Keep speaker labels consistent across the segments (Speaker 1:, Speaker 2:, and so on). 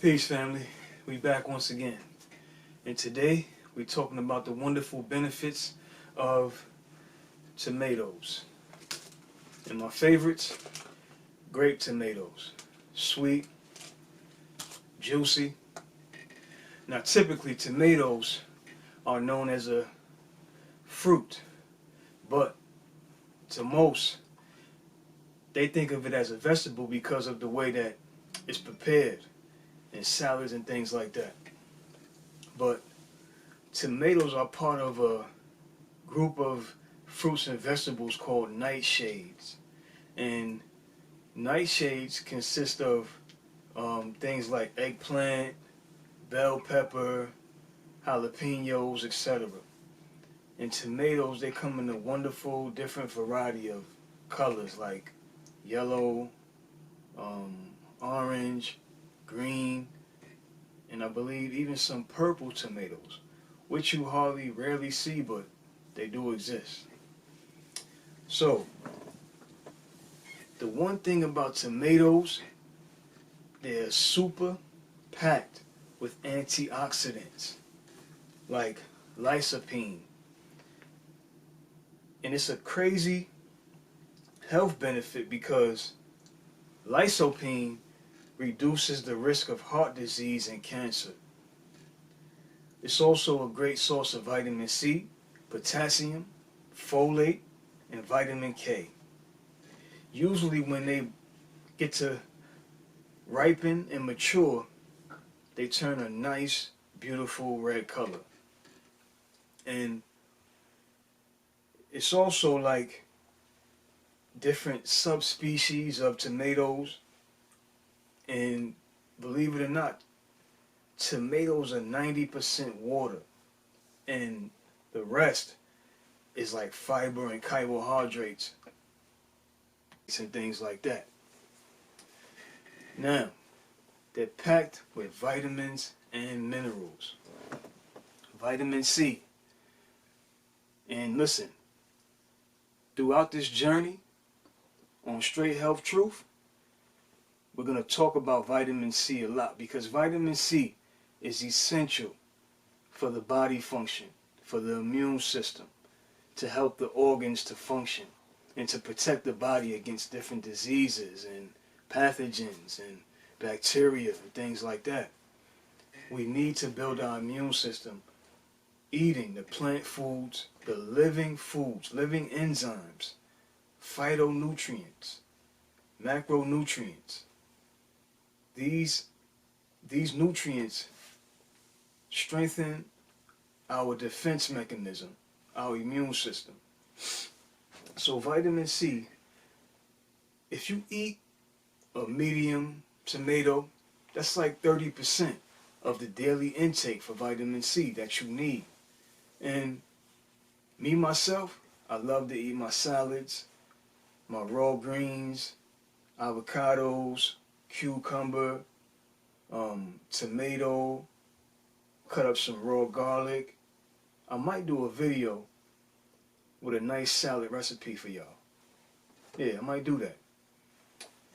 Speaker 1: Peace, family. We back once again. And today we're talking about the wonderful benefits of tomatoes. And my favorites, grape tomatoes. Sweet, juicy. Now, typically, tomatoes are known as a fruit, but to most, they think of it as a vegetable because of the way that it's prepared in salads and things like that. But tomatoes are part of a group of fruits and vegetables called nightshades. And nightshades consist of things like eggplant, bell pepper, jalapenos, etc. And tomatoes, they come in a wonderful different variety of colors like yellow, um, orange, green, and I believe even some purple tomatoes, which you hardly rarely see, but they do exist. So, the one thing about tomatoes, they're super packed with antioxidants like lycopene. And it's a crazy health benefit because lycopene reduces the risk of heart disease and cancer. It's also a great source of vitamin C, potassium, folate, and vitamin K. Usually when they get to ripen and mature, they turn a nice, beautiful red color. And it's also like different subspecies of tomatoes. And believe it or not, tomatoes are 90% water. And the rest is like fiber and carbohydrates and things like that. Now, they're packed with vitamins and minerals. Vitamin C. And listen, throughout this journey on Straight Health Truth, we're going to talk about vitamin C a lot because vitamin C is essential for the body function, for the immune system, to help the organs to function, and to protect the body against different diseases and pathogens and bacteria and things like that. We need to build our immune system eating the plant foods, the living foods, living enzymes, phytonutrients, macronutrients. These nutrients strengthen our defense mechanism, our immune system. So vitamin C, if you eat a medium tomato, that's like 30% of the daily intake for vitamin C that you need. And me, myself, I love to eat my salads, my raw greens, avocados, cucumber, tomato, cut up some raw garlic. I might do a video with a nice salad recipe for y'all. Yeah, I might do that.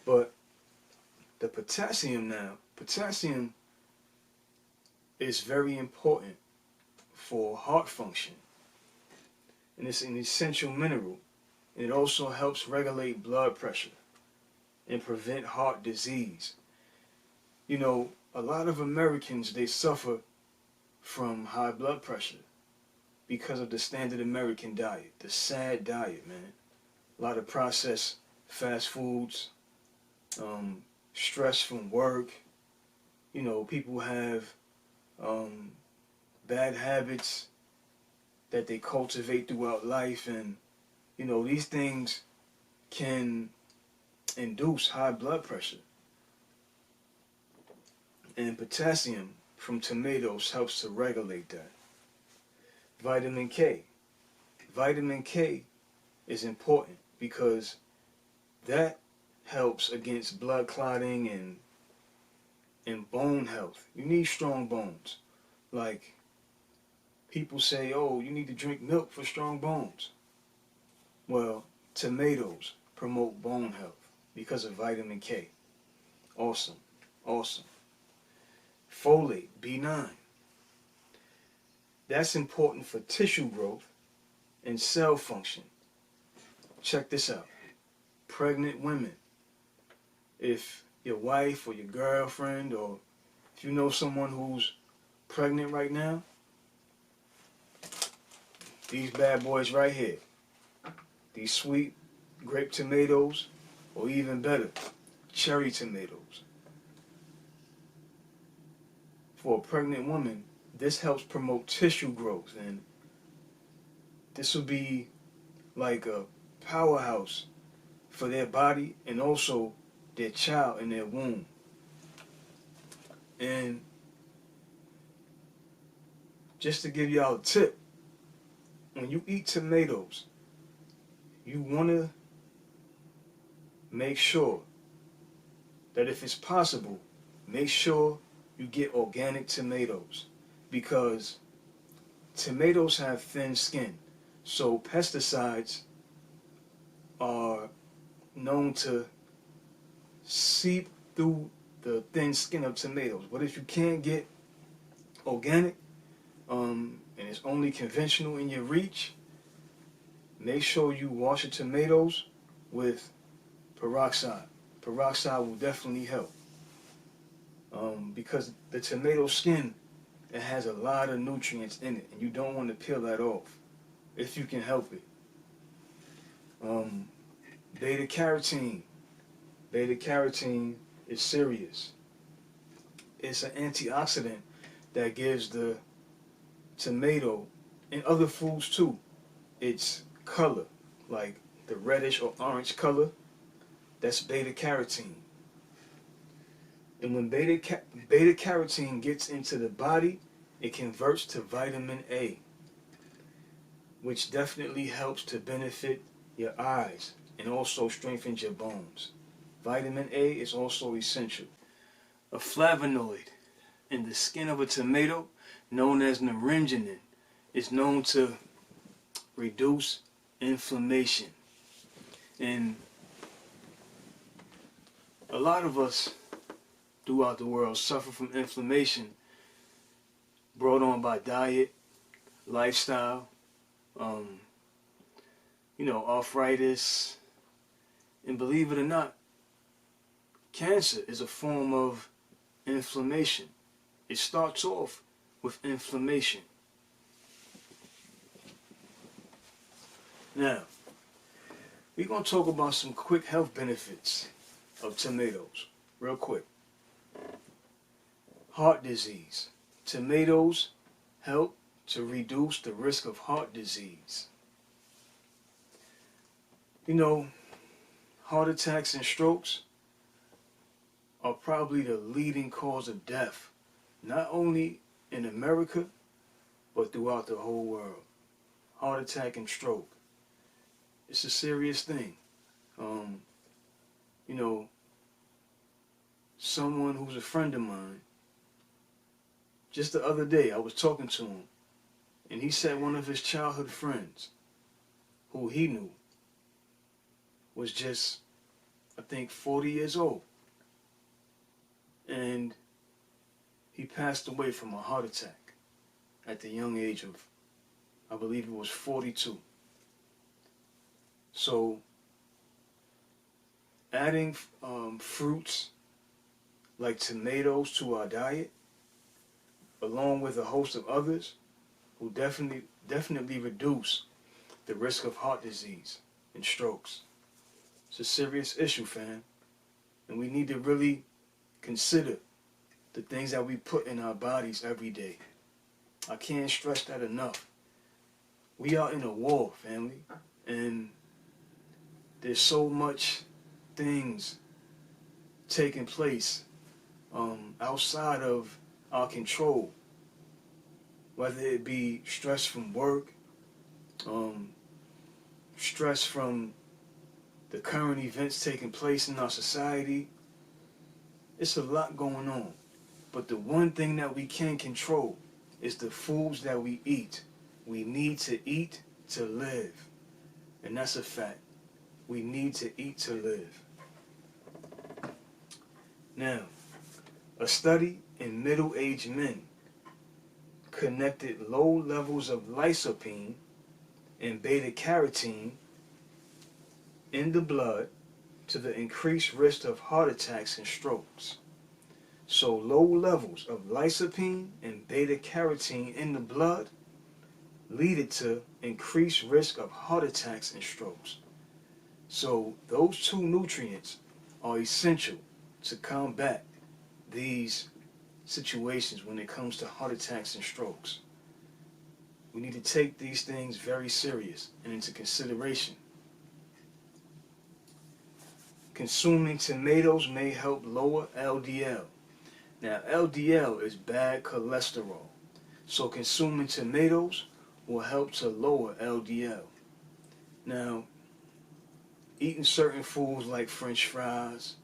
Speaker 1: But the potassium is very important for heart function. And it's an essential mineral. And it also helps regulate blood pressure and prevent heart disease. You know, a lot of Americans, they suffer from high blood pressure because of the standard American diet, the sad diet, man. A lot of processed fast foods, stress from work. You know, people have bad habits that they cultivate throughout life, and you know, these things can induce high blood pressure. And potassium from tomatoes helps to regulate that. Vitamin K. Vitamin K is important because that helps against blood clotting and bone health. You need strong bones. Like people say, oh, you need to drink milk for strong bones. Well, tomatoes promote bone health because of vitamin K. Awesome. Awesome. Folate, B9. That's important for tissue growth and cell function. Check this out. Pregnant women. If your wife or your girlfriend, or if you know someone who's pregnant right now, these bad boys right here, these sweet grape tomatoes, or even better, cherry tomatoes. For a pregnant woman, this helps promote tissue growth, and this will be like a powerhouse for their body and also their child in their womb. And just to give y'all a tip, when you eat tomatoes, you want to make sure that if it's possible, make sure you get organic tomatoes, because tomatoes have thin skin. So pesticides are known to seep through the thin skin of tomatoes. But if you can't get organic, and it's only conventional in your reach, make sure you wash your tomatoes with peroxide. Peroxide will definitely help, because the tomato skin, it has a lot of nutrients in it, and you don't want to peel that off if you can help it. Beta carotene. Beta carotene is serious. It's an antioxidant that gives the tomato, and other foods too, its color, like the reddish or orange color. That's beta carotene. And when beta carotene gets into the body, it converts to vitamin A, which definitely helps to benefit your eyes and also strengthens your bones. Vitamin A is also essential. A flavonoid in the skin of a tomato, known as naringenin, is known to reduce inflammation. And a lot of us throughout the world suffer from inflammation brought on by diet, lifestyle, arthritis, and believe it or not, cancer is a form of inflammation. It starts off with inflammation. Now, we're going to talk about some quick health benefits of tomatoes, real quick. Heart disease. Tomatoes help to reduce the risk of heart disease. Heart attacks and strokes are probably the leading cause of death, not only in America, but throughout the whole world. Heart attack and stroke. It's a serious thing. Someone who's a friend of mine, just the other day I was talking to him, and he said one of his childhood friends, who he knew, was just, I think, 40 years old. And he passed away from a heart attack at the young age of, I believe it was 42. So, adding fruits like tomatoes to our diet, along with a host of others, will definitely reduce the risk of heart disease and strokes. It's a serious issue, fam. And we need to really consider the things that we put in our bodies every day. I can't stress that enough. We are in a war, family, and there's so much things taking place outside of our control, whether it be stress from work, stress from the current events taking place in our society. It's a lot going on. But the one thing that we can control is the foods that we eat. We need to eat to live. And that's a fact. We need to eat to live. Now, a study in middle-aged men connected low levels of lycopene and beta-carotene in the blood to the increased risk of heart attacks and strokes. So low levels of lycopene and beta-carotene in the blood lead to increased risk of heart attacks and strokes. So those two nutrients are essential to combat these situations when it comes to heart attacks and strokes. We need to take these things very serious and into consideration. Consuming tomatoes may help lower LDL. Now, LDL is bad cholesterol. So consuming tomatoes will help to lower LDL. Now, eating certain foods like French fries,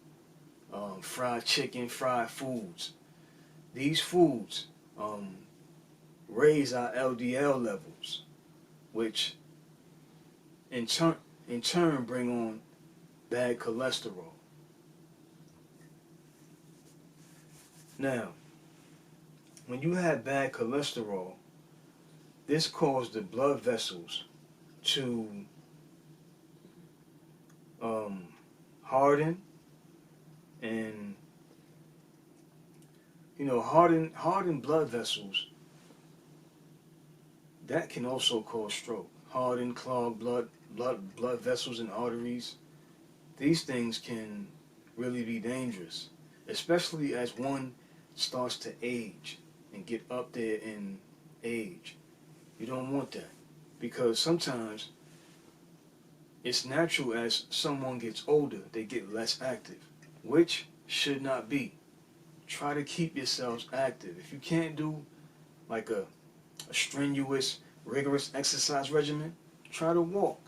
Speaker 1: fried chicken, fried foods, these foods raise our LDL levels, which in turn bring on bad cholesterol. Now, when you have bad cholesterol, this causes the blood vessels to harden, and hardened blood vessels, that can also cause stroke. Hardened, clogged blood vessels and arteries. These things can really be dangerous, especially as one starts to age and get up there in age. You don't want that, because sometimes it's natural as someone gets older, they get less active, which should not be. Try to keep yourselves active. If you can't do like a strenuous, rigorous exercise regimen, try to walk.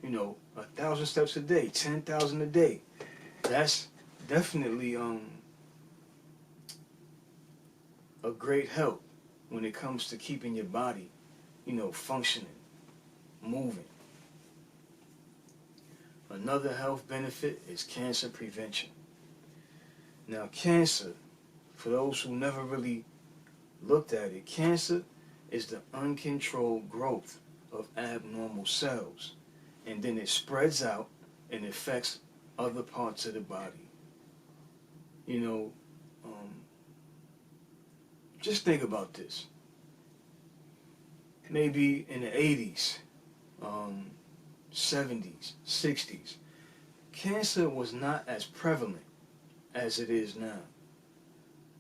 Speaker 1: 1,000 steps a day, 10,000 a day. That's definitely a great help when it comes to keeping your body, functioning, moving. Another health benefit is cancer prevention. Now, cancer, for those who never really looked at it, cancer is the uncontrolled growth of abnormal cells, and then it spreads out and affects other parts of the body. Just think about this. Maybe in the 80s, 70s, 60s, cancer was not as prevalent as it is now.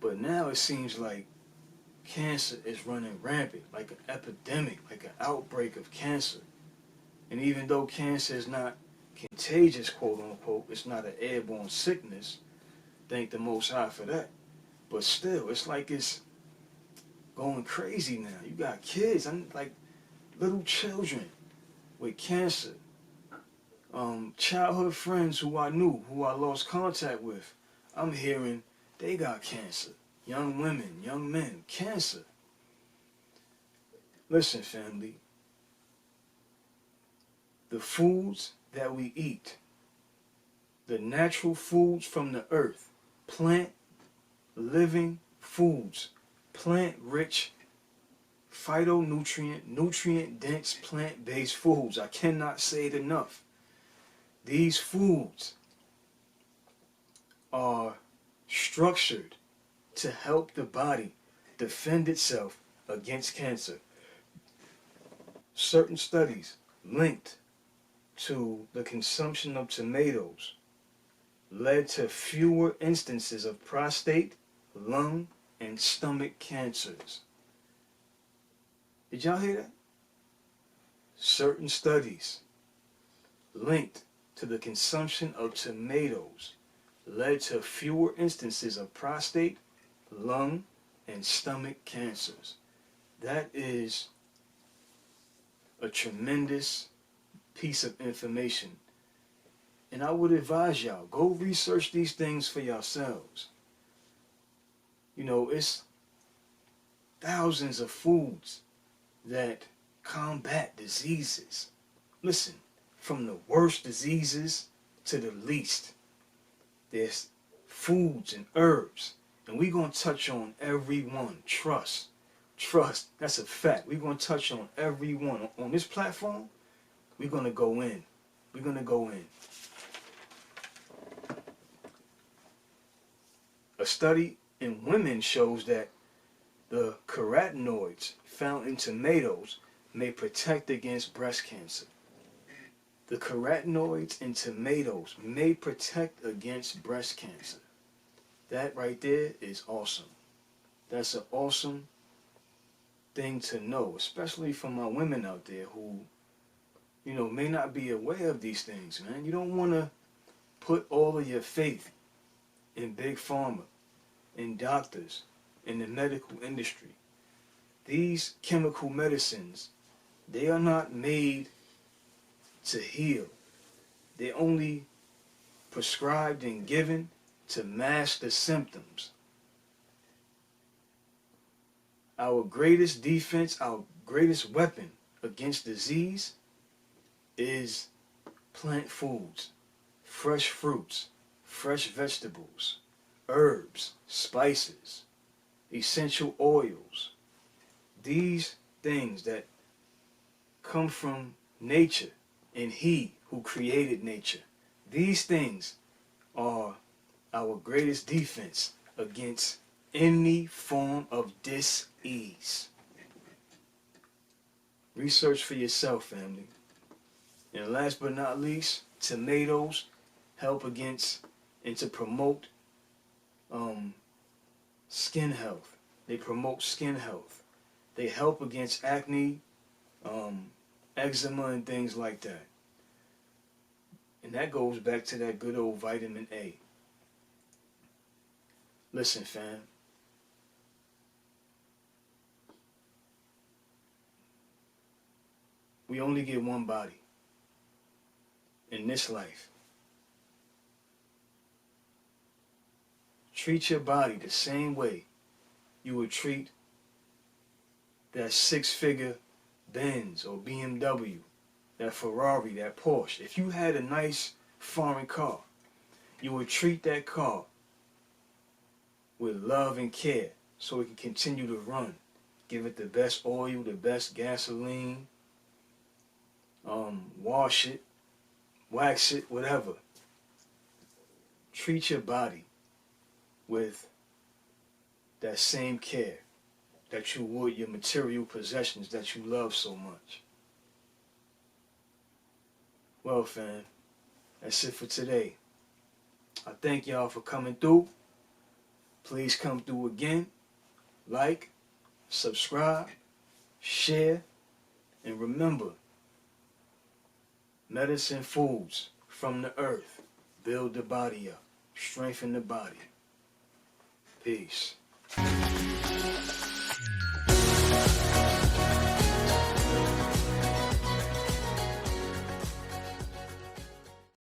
Speaker 1: But now it seems like cancer is running rampant, like an epidemic, like an outbreak of cancer. And even though cancer is not contagious, quote unquote, it's not an airborne sickness, thank the Most High for that. But still, it's like it's going crazy now. You got kids, like little children with cancer. Childhood friends who I knew, who I lost contact with, I'm hearing they got cancer. Young women, young men, cancer. Listen, family, the foods that we eat, the natural foods from the earth, plant living foods, plant-rich, phytonutrient, nutrient-dense, plant-based foods. I cannot say it enough. These foods are structured to help the body defend itself against cancer. Certain studies linked to the consumption of tomatoes led to fewer instances of prostate, lung, and stomach cancers. Did y'all hear that? Certain studies linked to the consumption of tomatoes led to fewer instances of prostate, lung, and stomach cancers. That is a tremendous piece of information. And I would advise y'all, go research these things for yourselves. It's thousands of foods that combat diseases. Listen, from the worst diseases to the least. There's foods and herbs, and we're going to touch on every one. Trust. That's a fact. We're going to touch on every one. On this platform, we're going to go in. We're going to go in. A study in women shows that the carotenoids found in tomatoes may protect against breast cancer. The carotenoids in tomatoes may protect against breast cancer. That right there is awesome. That's an awesome thing to know, especially for my women out there who, may not be aware of these things, man. You don't want to put all of your faith in big pharma, in doctors, in the medical industry. These chemical medicines, they are not made to heal. They're only prescribed and given to mask the symptoms. Our greatest defense, our greatest weapon against disease is plant foods, fresh fruits, fresh vegetables, herbs, spices, essential oils. These things that come from nature and He who created nature. These things are our greatest defense against any form of dis-ease. Research for yourself, family. And last but not least, tomatoes help against and to promote skin health. They promote skin health. They help against acne, eczema, and things like that. And that goes back to that good old vitamin A. Listen, fam. We only get one body in this life. Treat your body the same way you would treat that six-figure Benz or BMW, that Ferrari, that Porsche. If you had a nice foreign car, you would treat that car with love and care so it can continue to run. Give it the best oil, the best gasoline, wash it, wax it, whatever. Treat your body with that same care that you would your material possessions that you love so much. Well, fam, that's it for today. I thank y'all for coming through. Please come through again. Like, subscribe, share, and remember, medicine foods from the earth build the body up, strengthen the body. Peace.